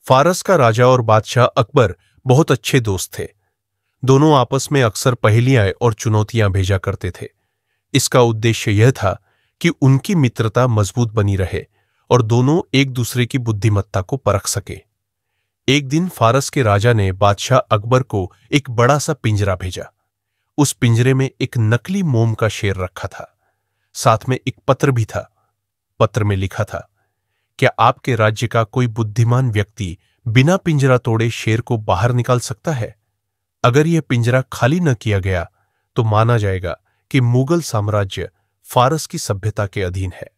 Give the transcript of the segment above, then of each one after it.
फारस का राजा और बादशाह अकबर बहुत अच्छे दोस्त थे। दोनों आपस में अक्सर पहेलियां और चुनौतियां भेजा करते थे। इसका उद्देश्य यह था कि उनकी मित्रता मजबूत बनी रहे और दोनों एक दूसरे की बुद्धिमत्ता को परख सके। एक दिन फारस के राजा ने बादशाह अकबर को एक बड़ा सा पिंजरा भेजा। उस पिंजरे में एक नकली मोम का शेर रखा था। साथ में एक पत्र भी था। पत्र में लिखा था, क्या आपके राज्य का कोई बुद्धिमान व्यक्ति बिना पिंजरा तोड़े शेर को बाहर निकाल सकता है? अगर यह पिंजरा खाली न किया गया तो माना जाएगा कि मुगल साम्राज्य फारस की सभ्यता के अधीन है।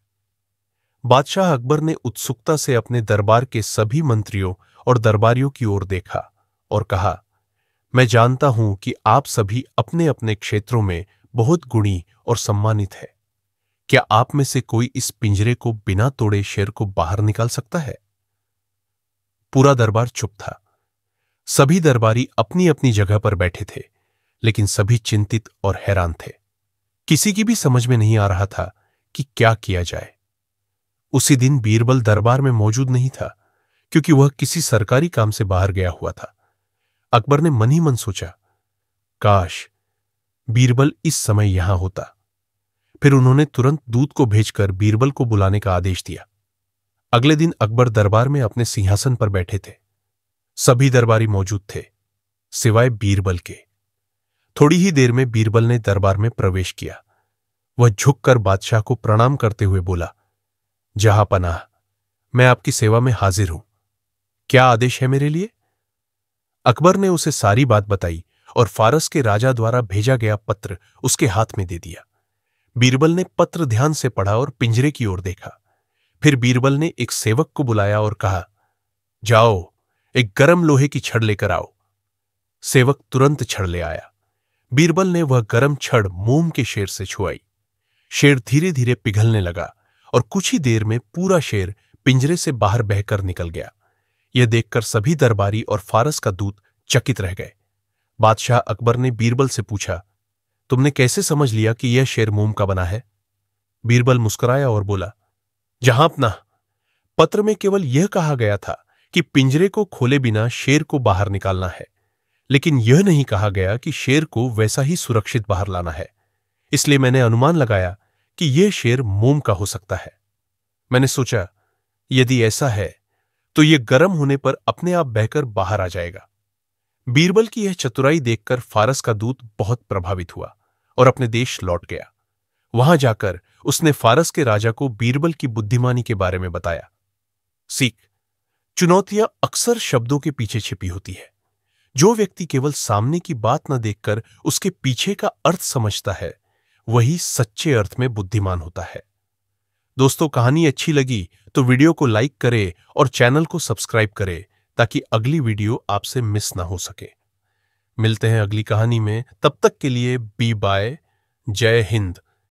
बादशाह अकबर ने उत्सुकता से अपने दरबार के सभी मंत्रियों और दरबारियों की ओर देखा और कहा, मैं जानता हूं कि आप सभी अपने अपने क्षेत्रों में बहुत गुणी और सम्मानित है। क्या आप में से कोई इस पिंजरे को बिना तोड़े शेर को बाहर निकाल सकता है? पूरा दरबार चुप था। सभी दरबारी अपनी अपनी जगह पर बैठे थे, लेकिन सभी चिंतित और हैरान थे। किसी की भी समझ में नहीं आ रहा था कि क्या किया जाए। उसी दिन बीरबल दरबार में मौजूद नहीं था, क्योंकि वह किसी सरकारी काम से बाहर गया हुआ था। अकबर ने मन ही मन सोचा, काश बीरबल इस समय यहां होता। फिर उन्होंने तुरंत दूत को भेजकर बीरबल को बुलाने का आदेश दिया। अगले दिन अकबर दरबार में अपने सिंहासन पर बैठे थे। सभी दरबारी मौजूद थे, सिवाय बीरबल के। थोड़ी ही देर में बीरबल ने दरबार में प्रवेश किया। वह झुककर बादशाह को प्रणाम करते हुए बोला, जहांपनाह, मैं आपकी सेवा में हाजिर हूं। क्या आदेश है मेरे लिए? अकबर ने उसे सारी बात बताई और फारस के राजा द्वारा भेजा गया पत्र उसके हाथ में दे दिया। बीरबल ने पत्र ध्यान से पढ़ा और पिंजरे की ओर देखा। फिर बीरबल ने एक सेवक को बुलाया और कहा, जाओ, एक गरम लोहे की छड़ लेकर आओ। सेवक तुरंत छड़ ले आया। बीरबल ने वह गरम छड़ मोम के शेर से छुआई। शेर धीरे धीरे पिघलने लगा और कुछ ही देर में पूरा शेर पिंजरे से बाहर बहकर निकल गया। यह देखकर सभी दरबारी और फारस का दूत चकित रह गए। बादशाह अकबर ने बीरबल से पूछा, तुमने कैसे समझ लिया कि यह शेर मोम का बना है? बीरबल मुस्कुराया और बोला, जहांपनाह, पत्र में केवल यह कहा गया था कि पिंजरे को खोले बिना शेर को बाहर निकालना है, लेकिन यह नहीं कहा गया कि शेर को वैसा ही सुरक्षित बाहर लाना है। इसलिए मैंने अनुमान लगाया कि यह शेर मोम का हो सकता है। मैंने सोचा, यदि ऐसा है तो यह गर्म होने पर अपने आप बहकर बाहर आ जाएगा। बीरबल की यह चतुराई देखकर फारस का दूत बहुत प्रभावित हुआ और अपने देश लौट गया। वहां जाकर उसने फारस के राजा को बीरबल की बुद्धिमानी के बारे में बताया। सीख: चुनौतियां अक्सर शब्दों के पीछे छिपी होती है। जो व्यक्ति केवल सामने की बात न देखकर उसके पीछे का अर्थ समझता है, वही सच्चे अर्थ में बुद्धिमान होता है। दोस्तों, कहानी अच्छी लगी तो वीडियो को लाइक करें और चैनल को सब्सक्राइब करें ताकि अगली वीडियो आपसे मिस ना हो सके। मिलते हैं अगली कहानी में। तब तक के लिए बी बाय। जय हिंद।